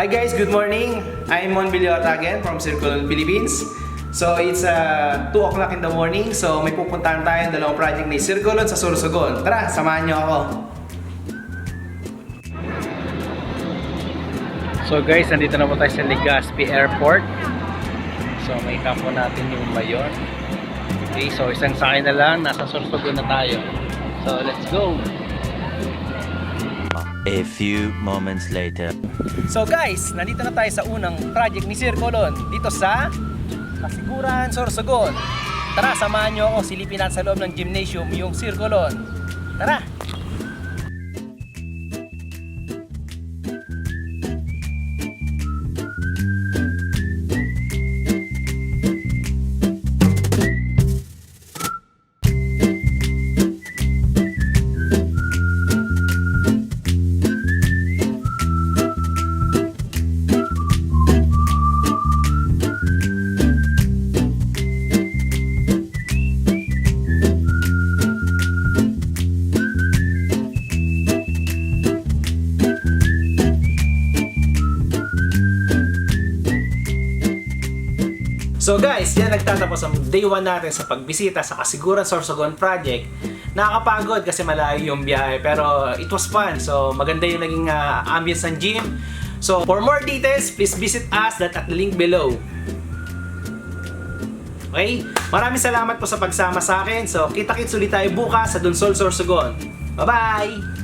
Hi guys, good morning. I'm Mon Biliota again from Circulon Philippines. So it's 2 o'clock in the morning. So may pupuntahan tayong dalawang project ni Circulon sa Sorsogon. Tara, samahan nyo ako. So guys, nandito na po tayo sa Legazpi Airport. So may kampo natin yung mayor. Okay, so isang sakay na lang, nasa Sorsogon na tayo. So let's go! A few moments later. So guys, nandito na tayo sa unang project ni Circulon dito sa Casiguran, Sorsogon. Tara, samahan nyo ako, silipin natin sa loob ng gymnasium yung Circulon. Tara! So guys, yan nagtatapos ang day 1 natin sa pagbisita sa Casiguran Sorsogon Project. Nakakapagod kasi malayo yung biyahe pero it was fun. So maganda yung naging ambience ng gym. So for more details, please visit us at the link below. Okay? Maraming salamat po sa pagsama sa akin. So kita-kits ulit tayo bukas sa Donsol, Sorsogon. Bye-bye!